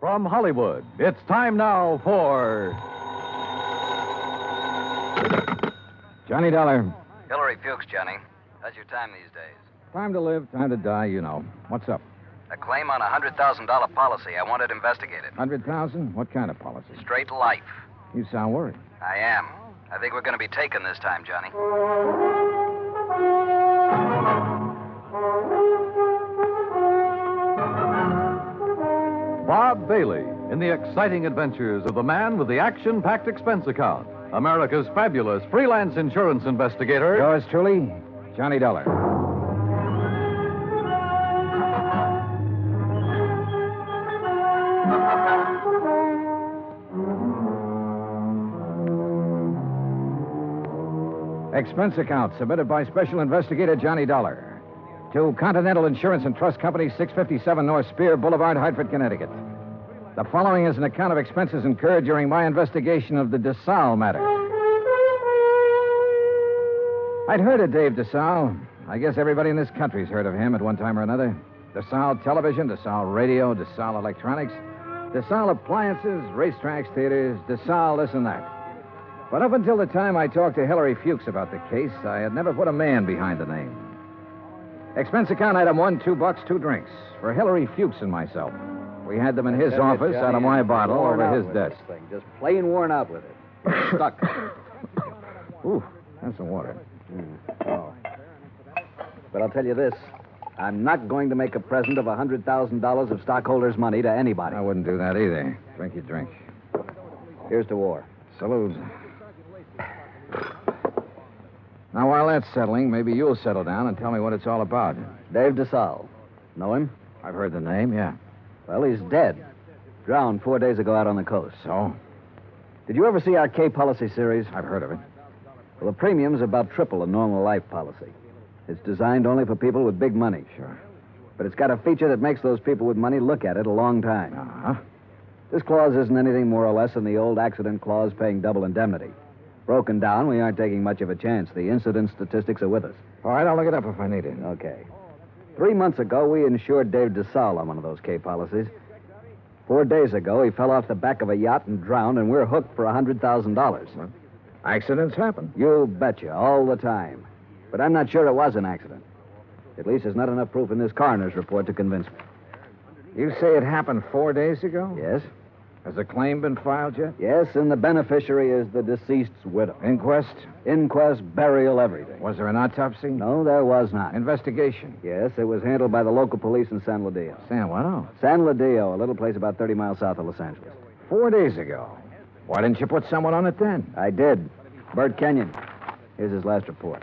From Hollywood, it's time now for... Johnny Dollar. Hillary Fuchs, Johnny. How's your time these days? Time to live, time to die, you know. What's up? A claim on a $100,000 policy. I want it investigated. 100,000? What kind of policy? Straight life. You sound worried. I am. I think we're going to be taken this time, Johnny. Bob Bailey in the exciting adventures of the man with the action-packed expense account. America's fabulous freelance insurance investigator. Yours truly, Johnny Dollar. Expense account submitted by Special Investigator Johnny Dollar to Continental Insurance and Trust Company, 657 North Spear Boulevard, Hartford, Connecticut. The following is an account of expenses incurred during my investigation of the Desalles Matter. I'd heard of Dave Desalles. I guess everybody in this country's heard of him at one time or another. Desalles Television, Desalles Radio, Desalles Electronics, Desalles Appliances, racetracks, theaters, Desalles this and that. But up until the time I talked to Hillary Fuchs about the case, I had never put a man behind the name. Expense account item 1, $2, 2 drinks. For Hillary Fuchs and myself. We had them in his office out of my bottle over his desk. Just plain worn out with it. Stuck. Ooh, that's some water. Oh. But I'll tell you this. I'm not going to make a present of $100,000 of stockholders' money to anybody. I wouldn't do that either. Drink your drink. Here's to war. Salute. Now, while that's settling, maybe you'll settle down and tell me what it's all about. Dave Desalles. Know him? I've heard the name, yeah. Well, he's dead. Drowned 4 days ago out on the coast. So? Did you ever see our K policy series? I've heard of it. Well, the premium's about triple a normal life policy. It's designed only for people with big money. Sure. But it's got a feature that makes those people with money look at it a long time. Uh-huh. This clause isn't anything more or less than the old accident clause paying double indemnity. Broken down, we aren't taking much of a chance. The incident statistics are with us. All right, I'll look it up if I need it. Okay. 3 months ago, we insured Dave Desalles on one of those K policies. 4 days ago, he fell off the back of a yacht and drowned, and we're hooked for $100,000. Well, accidents happen. You betcha, all the time. But I'm not sure it was an accident. At least there's not enough proof in this coroner's report to convince me. You say it happened 4 days ago? Yes? Has a claim been filed yet? Yes, and the beneficiary is the deceased's widow. Inquest? Inquest, burial, everything. Was there an autopsy? No, there was not. Investigation? Yes, it was handled by the local police in San Ladillo. San what? Oh. San Ladillo, a little place about 30 miles south of Los Angeles. 4 days ago. Why didn't you put someone on it then? I did. Bert Kenyon. Here's his last report.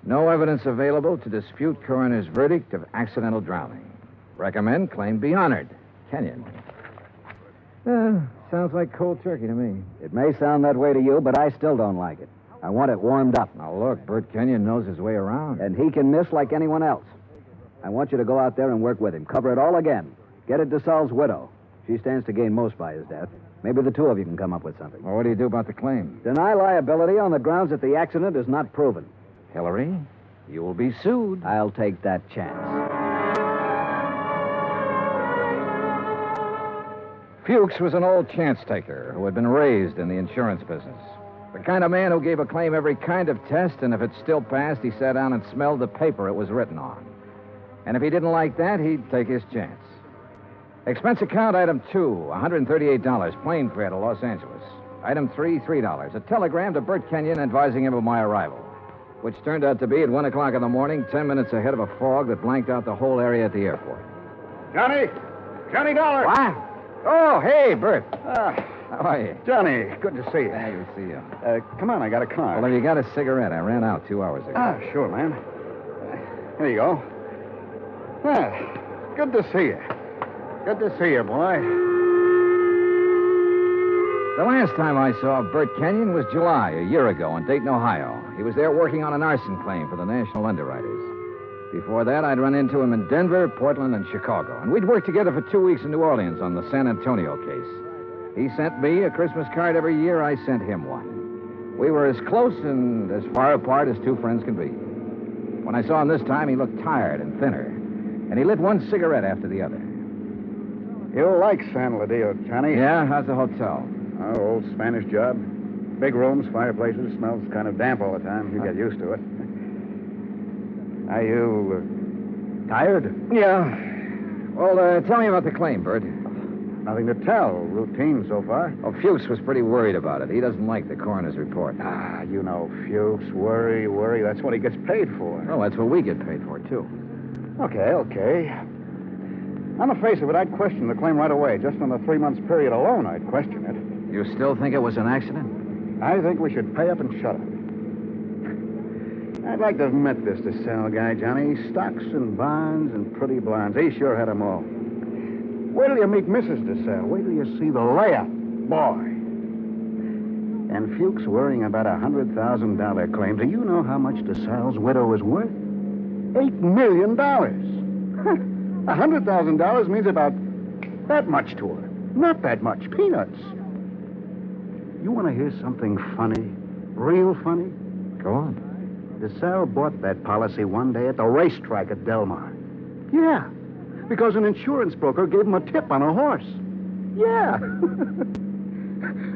No evidence available to dispute coroner's verdict of accidental drowning. Recommend claim be honored. Kenyon. Sounds like cold turkey to me. It may sound that way to you, but I still don't like it. I want it warmed up. Now, look, Bert Kenyon knows his way around. And he can miss like anyone else. I want you to go out there and work with him. Cover it all again. Get at Desalles' widow. She stands to gain most by his death. Maybe the two of you can come up with something. Well, what do you do about the claim? Deny liability on the grounds that the accident is not proven. Hillary, you will be sued. I'll take that chance. Fuchs was an old chance taker who had been raised in the insurance business. The kind of man who gave a claim every kind of test, and if it still passed, he sat down and smelled the paper it was written on. And if he didn't like that, he'd take his chance. Expense account item 2, $138, plane fare to Los Angeles. Item 3, $3. A telegram to Bert Kenyon advising him of my arrival, which turned out to be at 1 o'clock in the morning, 10 minutes ahead of a fog that blanked out the whole area at the airport. Johnny Dollar! What? Oh, hey, Bert. How are you? Johnny, good to see you. Glad to see you. Come on, I got a car. Well, have you got a cigarette? I ran out 2 hours ago. Sure, man. Here you go. Good to see you. Good to see you, boy. The last time I saw Bert Kenyon was July, a year ago, in Dayton, Ohio. He was there working on an arson claim for the National Underwriters. Before that, I'd run into him in Denver, Portland, and Chicago. And we'd worked together for 2 weeks in New Orleans on the San Antonio case. He sent me a Christmas card every year. I sent him one. We were as close and as far apart as two friends can be. When I saw him this time, he looked tired and thinner. And he lit one cigarette after the other. You'll like San Ladillo, Johnny. Yeah? How's the hotel? Oh, old Spanish job. Big rooms, fireplaces, smells kind of damp all the time. You get used to it. Are you tired? Yeah. Well, tell me about the claim, Bert. Nothing to tell. Routine so far. Oh, Fuchs was pretty worried about it. He doesn't like the coroner's report. Ah, you know, Fuchs, worry. That's what he gets paid for. Oh, that's what we get paid for, too. Okay. On the face of it, I'd question the claim right away. Just on the 3 months period alone, I'd question it. You still think it was an accident? I think we should pay up and shut up. I'd like to have met this DeSalle guy, Johnny. Stocks and bonds and pretty blondes. He sure had them all. Wait till you meet Mrs. DeSalle. Wait till you see the layup. Boy. And Fuchs worrying about a $100,000 claim. Do you know how much DeSalle's widow is worth? $8 million. $100,000 means about that much to her. Not that much. Peanuts. You want to hear something funny? Real funny? Go on. DeSalle bought that policy one day at the racetrack at Del Mar. Yeah, because an insurance broker gave him a tip on a horse. Yeah.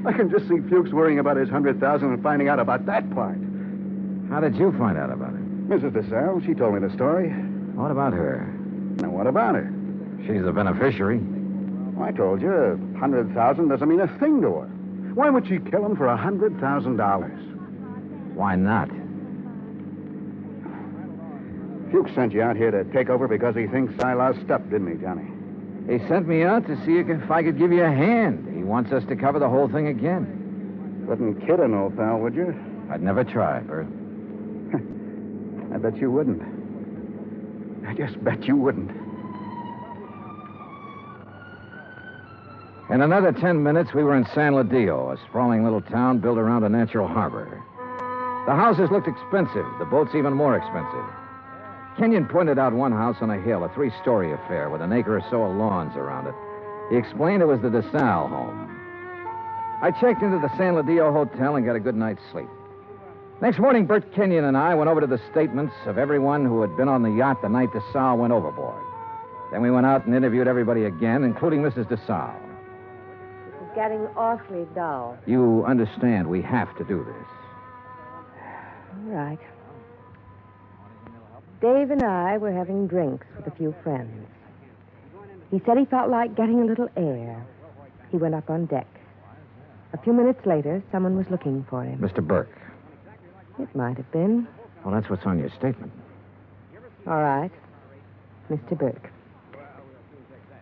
I can just see Fuchs worrying about his $100,000 and finding out about that part. How did you find out about it? Mrs. DeSalle, she told me the story. What about her? Now, what about her? She's the beneficiary. Well, I told you, $100,000 doesn't mean a thing to her. Why would she kill him for $100,000? Why not? Fuchs sent you out here to take over because he thinks I lost up, didn't he, Johnny? He sent me out to see if I could give you a hand. He wants us to cover the whole thing again. Wouldn't kid an old pal, would you? I'd never try, Bert. I bet you wouldn't. I just bet you wouldn't. In another 10 minutes, we were in San Ladillo, a sprawling little town built around a natural harbor. The houses looked expensive, the boats even more expensive. Kenyon pointed out one house on a hill, a 3-story affair with an acre or so of lawns around it. He explained it was the DeSalle home. I checked into the San Ladillo Hotel and got a good night's sleep. Next morning, Bert Kenyon and I went over to the statements of everyone who had been on the yacht the night DeSalle went overboard. Then we went out and interviewed everybody again, including Mrs. DeSalle. It's getting awfully dull. You understand we have to do this. All right. Dave and I were having drinks with a few friends. He said he felt like getting a little air. He went up on deck. A few minutes later, someone was looking for him. Mr. Burke. It might have been. Well, that's what's on your statement. All right. Mr. Burke.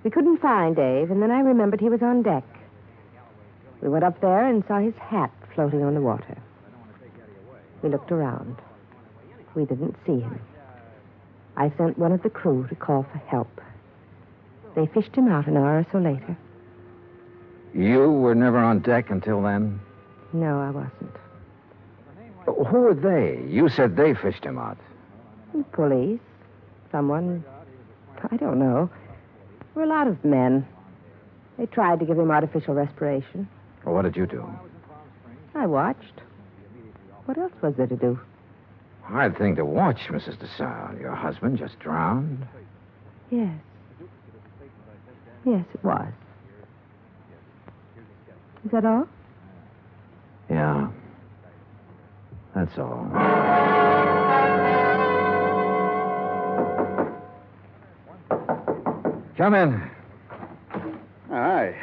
We couldn't find Dave, and then I remembered he was on deck. We went up there and saw his hat floating on the water. We looked around. We didn't see him. I sent one of the crew to call for help. They fished him out an hour or so later. You were never on deck until then? No, I wasn't. Who were they? You said they fished him out. The police. Someone. I don't know. There were a lot of men. They tried to give him artificial respiration. Well, what did you do? I watched. What else was there to do? Hard thing to watch, Mrs. DeSalle. Your husband just drowned. Yes. Yes, it was. Is that all? Yeah. That's all. Come in. Hi.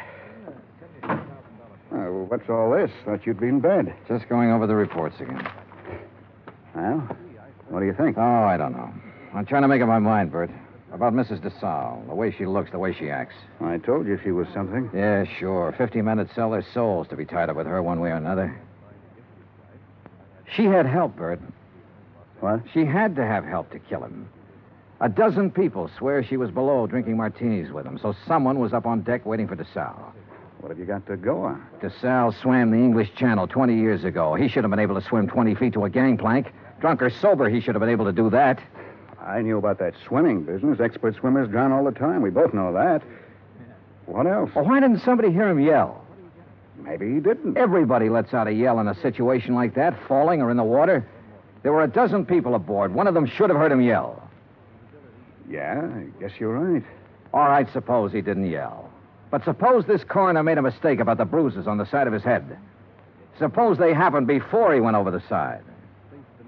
Oh, what's all this? Thought you'd be in bed. Just going over the reports again. Well, what do you think? Oh, I don't know. I'm trying to make up my mind, Bert. About Mrs. DeSalle. The way she looks, the way she acts. I told you she was something. Yeah, sure. 50 men would sell their souls to be tied up with her one way or another. She had help, Bert. What? She had to have help to kill him. A dozen people swear she was below drinking martinis with him, so someone was up on deck waiting for DeSalle. What have you got to go on? DeSalle swam the English Channel 20 years ago. He should have been able to swim 20 feet to a gangplank. Drunk or sober, he should have been able to do that. I knew about that swimming business. Expert swimmers drown all the time. We both know that. What else? Well, why didn't somebody hear him yell? Maybe he didn't. Everybody lets out a yell in a situation like that, falling or in the water. There were a dozen people aboard. One of them should have heard him yell. Yeah, I guess you're right. All right, suppose he didn't yell. But suppose this coroner made a mistake about the bruises on the side of his head. Suppose they happened before he went over the side.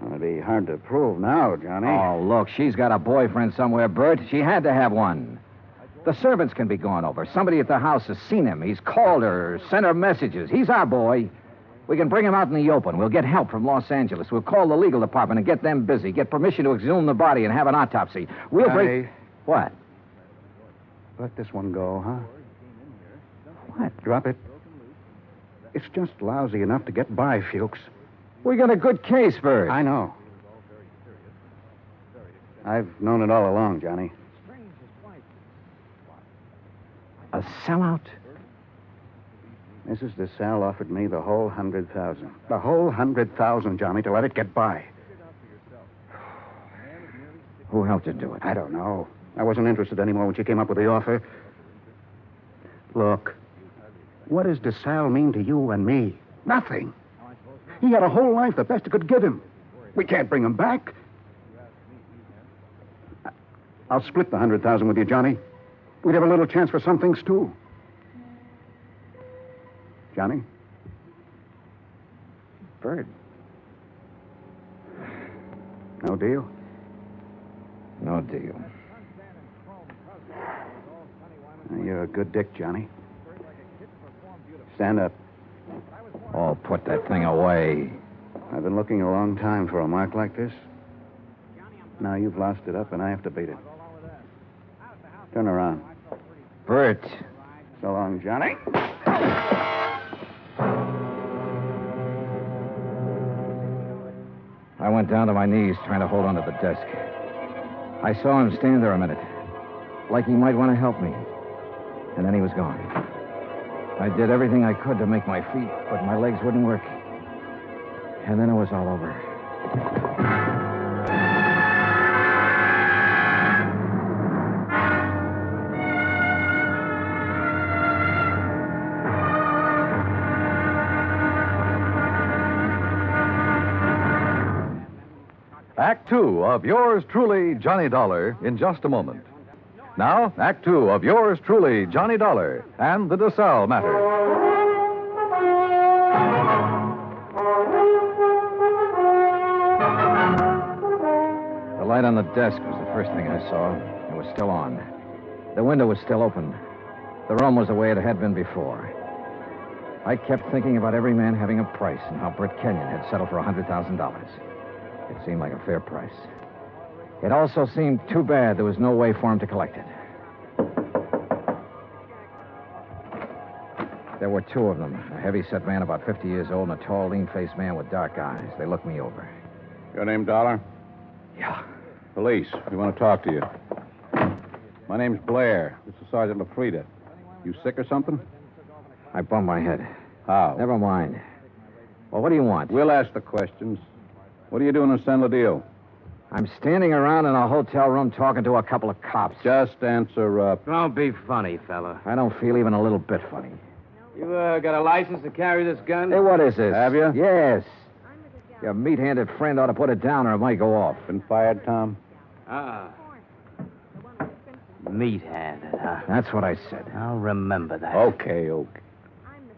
It'd be hard to prove now, Johnny. Oh, look, she's got a boyfriend somewhere, Bert. She had to have one. The servants can be gone over. Somebody at the house has seen him. He's called her, sent her messages. He's our boy. We can bring him out in the open. We'll get help from Los Angeles. We'll call the legal department and get them busy. Get permission to exhume the body and have an autopsy. We'll bring... What? Let this one go, huh? What? Drop it. It's just lousy enough to get by, Fuchs. We got a good case, Bert. I know. I've known it all along, Johnny. A sellout? Mrs. Desalles offered me the whole 100,000. The whole 100,000, Johnny, to let it get by. Who helped her do it? I don't know. I wasn't interested anymore when she came up with the offer. Look, what does Desalles mean to you and me? Nothing. He had a whole life, the best it could give him. We can't bring him back. I'll split the 100,000 with you, Johnny. We'd have a little chance for some things, too. Johnny? Bert. No deal? No deal. You're a good dick, Johnny. Stand up. Oh, put that thing away. I've been looking a long time for a mark like this. Now you've lost it up, and I have to beat it. Turn around. Bert. So long, Johnny. I went down to my knees trying to hold onto the desk. I saw him stand there a minute, like he might want to help me. And then he was gone. I did everything I could to make my feet, but my legs wouldn't work. And then it was all over. Act Two of yours truly, Johnny Dollar, in just a moment. Now, Act Two of yours truly, Johnny Dollar, and the Desalles Matter. The light on the desk was the first thing I saw. It was still on. The window was still open. The room was the way it had been before. I kept thinking about every man having a price and how Britt Kenyon had settled for $100,000. It seemed like a fair price. It also seemed too bad there was no way for him to collect it. There were two of them, a heavy-set man about 50 years old and a tall, lean-faced man with dark eyes. They looked me over. Your name, Dollar? Yeah. Police. We want to talk to you. My name's Blair. This is Sergeant LaFrida. You sick or something? I bumped my head. How? Never mind. Well, what do you want? We'll ask the questions. What are you doing in San Ladillo? I'm standing around in a hotel room talking to a couple of cops. Just answer up. Don't be funny, fella. I don't feel even a little bit funny. You got a license to carry this gun? Hey, what is this? Have you? Yes. Your meat-handed friend ought to put it down or it might go off. Been fired, Tom? Ah. Meat-handed, huh? That's what I said. I'll remember that. Okay.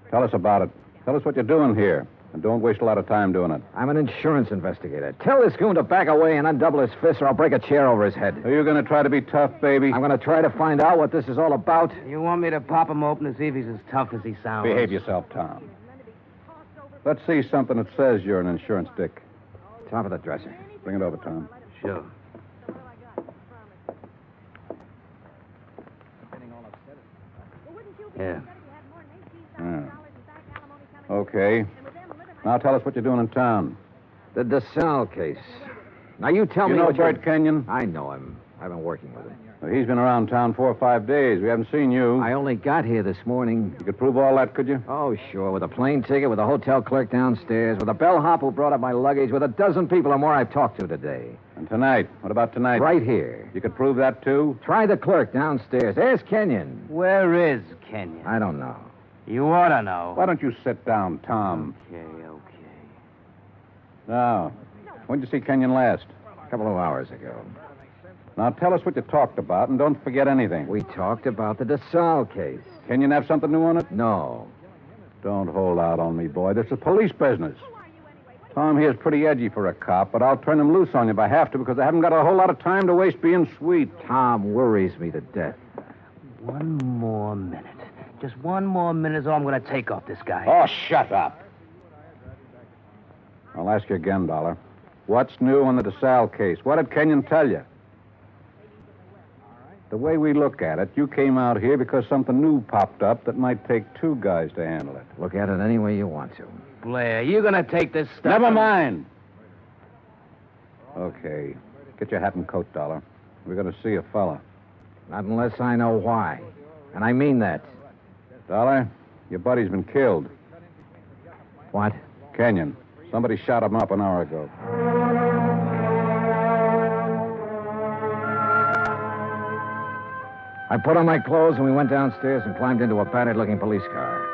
Tell us about it. Tell us what you're doing here. And don't waste a lot of time doing it. I'm an insurance investigator. Tell this goon to back away and undouble his fist or I'll break a chair over his head. Are you going to try to be tough, baby? I'm going to try to find out what this is all about. You want me to pop him open to see if he's as tough as he sounds? Behave yourself, Tom. Let's see something that says you're an insurance dick. Top of the dresser. Bring it over, Tom. Sure. Here. Yeah. Okay. Now tell us what you're doing in town. The Desalles case. Now you tell me You know what Bert Kenyon? I know him. I've been working with him. Well, he's been around town 4 or 5 days. We haven't seen you. I only got here this morning. You could prove all that, could you? Oh, sure. With a plane ticket, with a hotel clerk downstairs, with a bellhop who brought up my luggage, with a dozen people or more I've talked to today. And tonight? What about tonight? Right here. You could prove that, too? Try the clerk downstairs. Ask Kenyon. Where is Kenyon? I don't know. You ought to know. Why don't you sit down, Tom? Okay. Now, when did you see Kenyon last? A couple of hours ago. Now tell us what you talked about, and don't forget anything. We talked about the Desalles case. Kenyon have something new on it? No. Don't hold out on me, boy. This is police business. Tom here's pretty edgy for a cop, but I'll turn him loose on you if I have to, because I haven't got a whole lot of time to waste being sweet. Tom worries me to death. One more minute. Just one more minute is all I'm going to take off this guy. Oh, shut up. I'll ask you again, Dollar. What's new on the Desalles case? What did Kenyon tell you? The way we look at it, you came out here because something new popped up that might take two guys to handle it. Look at it any way you want to. Blair, you going to take this stuff? Never mind. Okay. Get your hat and coat, Dollar. We're going to see a fella. Not unless I know why. And I mean that. Dollar, your buddy's been killed. What? Kenyon. Somebody shot him up an hour ago. I put on my clothes and we went downstairs and climbed into a battered-looking police car.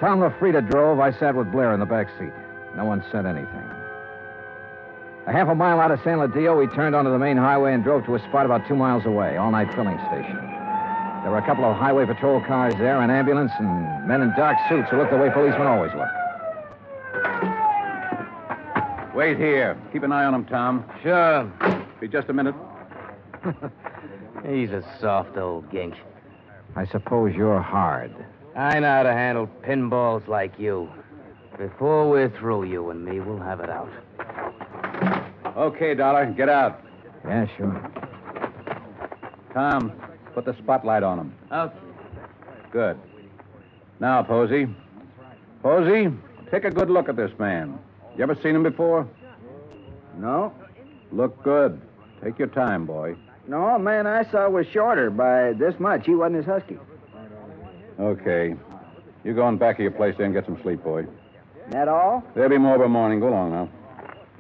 Tom LaFrida drove. I sat with Blair in the back seat. No one said anything. A half a mile out of San Ladillo, we turned onto the main highway and drove to a spot about 2 miles away, all-night filling station. There were a couple of highway patrol cars there, an ambulance, and men in dark suits who looked the way policemen always look. Wait here. Keep an eye on him, Tom. Sure. Be just a minute. He's a soft old gink. I suppose you're hard. I know how to handle pinballs like you. Before we're through, you and me, we'll have it out. Okay, Dollar. Get out. Yeah, sure. Tom, put the spotlight on him. Okay. Good. Now, Posey. Posey, take a good look at this man. You ever seen him before? No? Look good. Take your time, boy. No, man I saw was shorter by this much. He wasn't as husky. Okay. You go on back of your place there and get some sleep, boy. That all? There'll be more by morning. Go along now.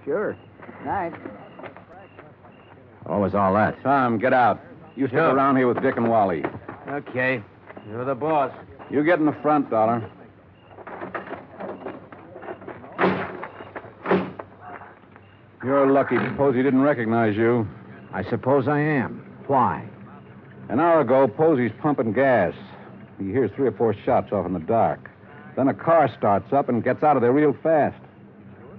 Sure. Night. What was all that? Tom, get out. You stick Sure. around here with Dick and Wally. Okay. You're the boss. You get in the front, Dollar. You're lucky Posey didn't recognize you. I suppose I am. Why? An hour ago, Posey's pumping gas. He hears 3 or 4 shots off in the dark. Then a car starts up and gets out of there real fast.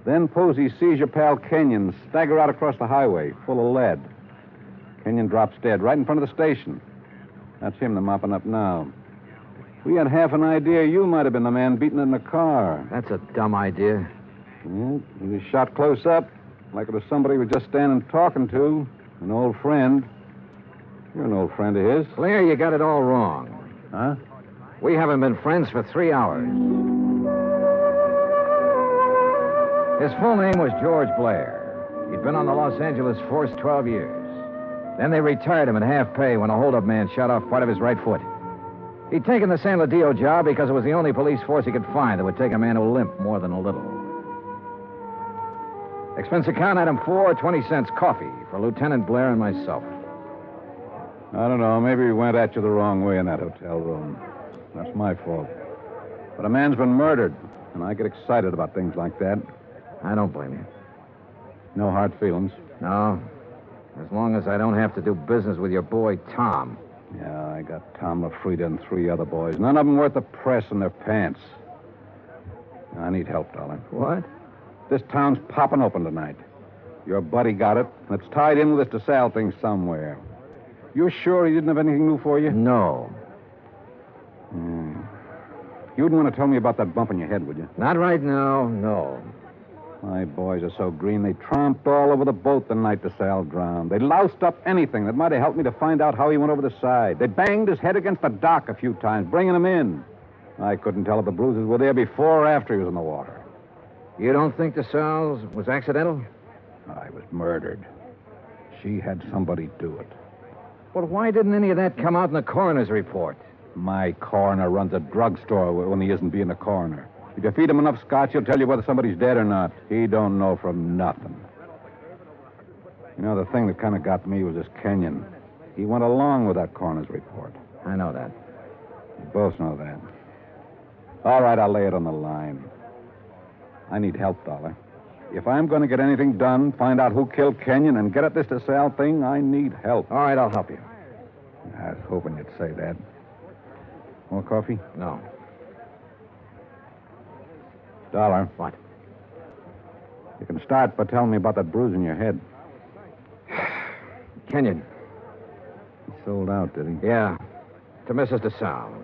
Then Posey sees your pal Kenyon stagger out across the highway, full of lead. Kenyon drops dead right in front of the station. That's him they're mopping up now. We had half an idea you might have been the man beaten in the car. That's a dumb idea. Yeah, he was shot close up, like it was somebody he was just standing talking to, an old friend. You're an old friend of his. Blair, you got it all wrong. Huh? We haven't been friends for 3 hours. His full name was George Blair. He'd been on the Los Angeles force 12 years. Then they retired him at half pay when a holdup man shot off part of his right foot. He'd taken the San Ladillo job because it was the only police force he could find that would take a man who limped more than a little. Expense account item 4, 20 cents coffee for Lieutenant Blair and myself. I don't know. Maybe we went at you the wrong way in that hotel room. That's my fault. But a man's been murdered, and I get excited about things like that. I don't blame you. No hard feelings. No. As long as I don't have to do business with your boy, Tom. Yeah, I got Tom LaFrida and 3 other boys. None of them worth the press in their pants. I need help, Dollar. What? This town's popping open tonight. Your buddy got it, and it's tied in with this Desalles thing somewhere. You're sure he didn't have anything new for you? No. You wouldn't want to tell me about that bump in your head, would you? Not right now, no. My boys are so green, they tromped all over the boat the night Desalles drowned. They loused up anything that might have helped me to find out how he went over the side. They banged his head against the dock a few times, bringing him in. I couldn't tell if the bruises were there before or after he was in the water. You don't think Desalles was accidental? I was murdered. She had somebody do it. Well, why didn't any of that come out in the coroner's report? My coroner runs a drugstore when he isn't being a coroner. If you feed him enough scotch, he'll tell you whether somebody's dead or not. He don't know from nothing. You know, the thing that kind of got me was this Kenyon. He went along with that coroner's report. I know that. We both know that. All right, I'll lay it on the line. I need help, Dollar. If I'm going to get anything done, find out who killed Kenyon, and get at this DeSalle thing, I need help. All right, I'll help you. I was hoping you'd say that. More coffee? No. Dollar. What? You can start by telling me about that bruise in your head. Kenyon. He sold out, did he? Yeah. To Mrs. DeSalle.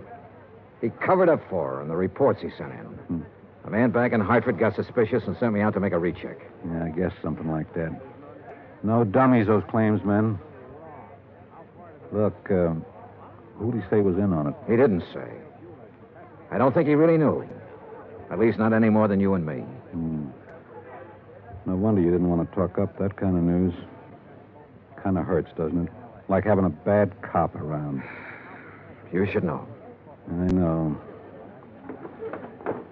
He covered up for her in the reports he sent in. A man back in Hartford got suspicious and sent me out to make a recheck. Yeah, I guess something like that. No dummies, those claims men. Look, who'd he say was in on it? He didn't say. I don't think he really knew. At least not any more than you and me. No wonder you didn't want to talk up that kind of news. Kind of hurts, doesn't it? Like having a bad cop around. You should know. I know.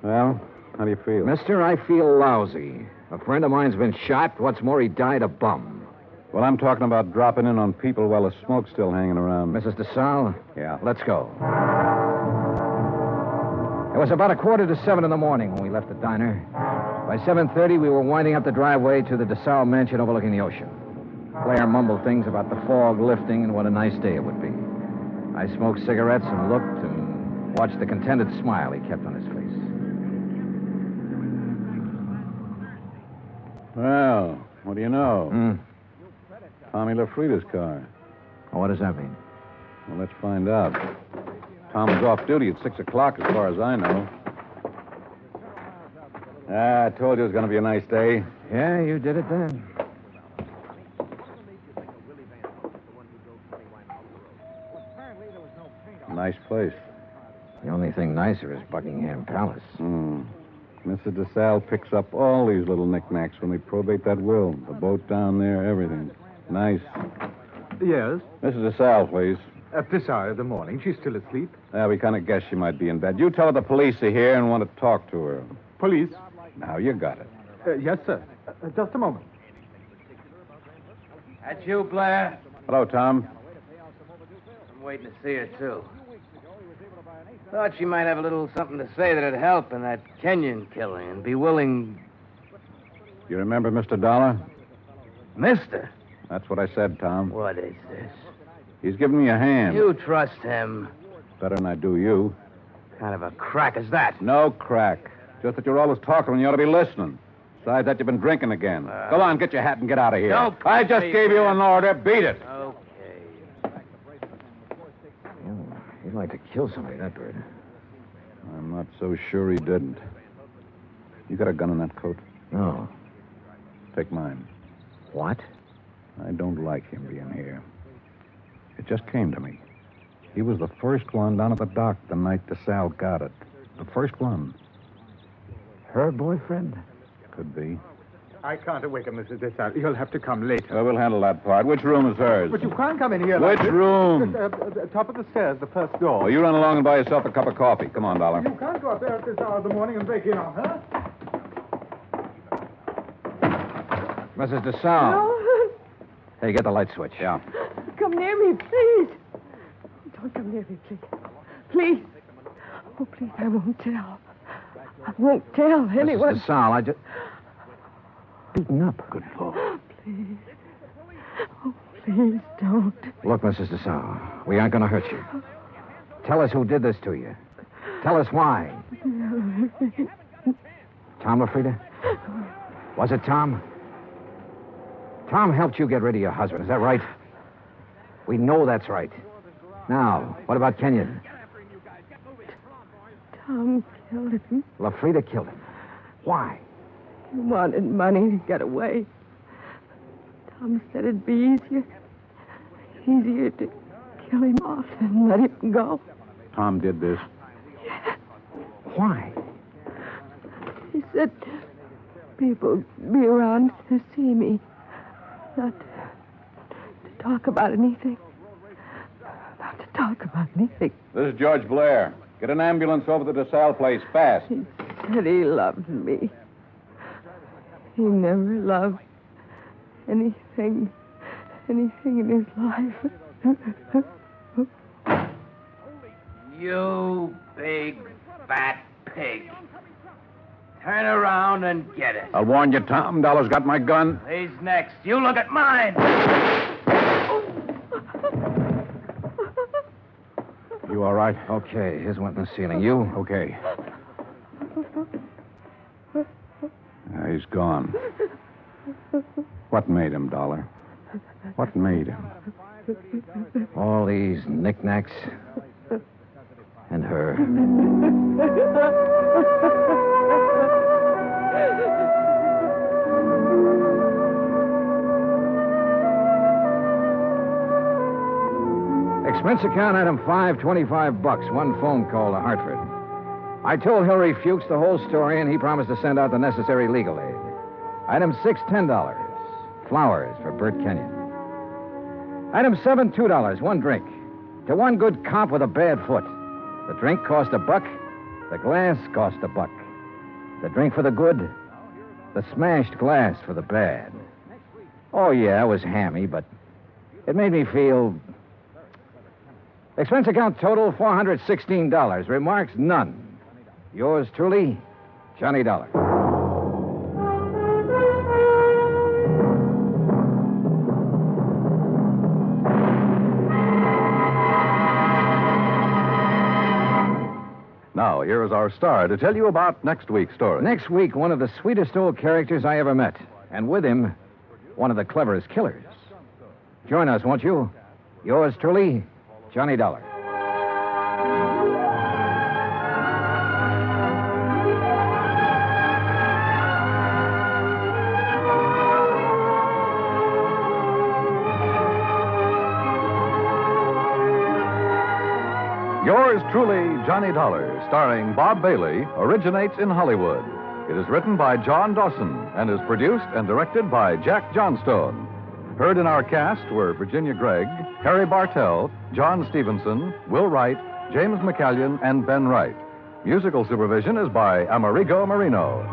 Well, how do you feel? Mister, I feel lousy. A friend of mine's been shot. What's more, he died a bum. Well, I'm talking about dropping in on people while the smoke's still hanging around. Mrs. DeSalle? Yeah. Let's go. It was about 6:45 in the morning when we left the diner. By 7:30, we were winding up the driveway to the DeSalle mansion overlooking the ocean. Blair mumbled things about the fog lifting and what a nice day it would be. I smoked cigarettes and looked and watched the contented smile he kept on his face. Well, what do you know? Tommy LaFrida's car. Well, what does that mean? Well, let's find out. Tom was off duty at 6 o'clock, as far as I know. I told you it was going to be a nice day. Yeah, you did it then. Nice place. The only thing nicer is Buckingham Palace. Mrs. DeSalle picks up all these little knickknacks when we probate that will. The boat down there, everything. Nice. Yes? Mrs. DeSalle, please. At this hour of the morning. She's still asleep. We kind of guessed she might be in bed. You tell her the police are here and want to talk to her. Police? Now, you got it. Yes, sir. Just a moment. That's you, Blair? Hello, Tom. I'm waiting to see her, too. Thought she might have a little something to say that'd help in that Kenyon killing and be willing... You remember Mr. Dollar? Mister? That's what I said, Tom. What is this? He's giving me a hand. You trust him. Better than I do you. Kind of a crack is that? No crack. Just that you're always talking when you ought to be listening. Besides that, you've been drinking again. Go on, get your hat and get out of here. Don't I just gave you an order. Beat it. Okay. He'd like to kill somebody, that bird. I'm not so sure he didn't. You got a gun in that coat? No. Take mine. What? I don't like him being here. It just came to me. He was the first one down at the dock the night DeSalle got it. The first one. Her boyfriend? Could be. I can't awaken Mrs. DeSalle. You'll have to come later. Well, we'll handle that part. Which room is hers? But you can't come in here. Which like this. room? Top of the stairs, the first door. Oh, you run along and buy yourself a cup of coffee. Come on, Dollar. You can't go up there at this hour of the morning and break in on her. Mrs. DeSalle. No. Hey, get the light switch. Yeah. Come near me, please. Don't come near me, please. Please. Oh, please, I won't tell. I won't tell anyone. Mrs. DeSalle, I just... Beaten up. Good Lord. Please. Oh, please don't. Look, Mrs. DeSalle, we aren't going to hurt you. Tell us who did this to you. Tell us why. Tom LaFrida? Was it Tom? Tom helped you get rid of your husband, is that right? We know that's right. Now, what about Kenyon? Tom killed him. LaFrida killed him. Why? He wanted money to get away. Tom said it'd be easier to kill him off than let him go. Tom did this. Why? He said people would be around to see me. Not to talk about anything. Not to talk about anything. This is George Blair. Get an ambulance over to the DeSalle place, fast. He said he loved me. He never loved anything in his life. You big, fat pig. Turn around and get it. I'll warn you, Tom. Dollar's got my gun. He's next. You look at mine. You all right? Okay, here's one in the ceiling. You? Okay. He's gone. What made him, Dollar? What made him? All these knickknacks. And her. Expense account item 5, $25. One phone call to Hartford. I told Hilary Fuchs the whole story, and he promised to send out the necessary legal aid. Item 6, $10. Flowers for Bert Kenyon. Item 7, $2. One drink. To one good cop with a bad foot. The drink cost $1. The glass cost $1. The drink for the good. The smashed glass for the bad. Oh, yeah, it was hammy, but it made me feel... Expense account total, $416. Remarks, none. Yours truly, Johnny Dollar. Now, here is our star to tell you about next week's story. Next week, one of the sweetest old characters I ever met. And with him, one of the cleverest killers. Join us, won't you? Yours truly, Johnny Dollar. Yours truly, Johnny Dollar, starring Bob Bailey, originates in Hollywood. It is written by John Dawson and is produced and directed by Jack Johnstone. Heard in our cast were Virginia Gregg, Harry Bartell, John Stevenson, Will Wright, James McCallion, and Ben Wright. Musical supervision is by Amerigo Marino.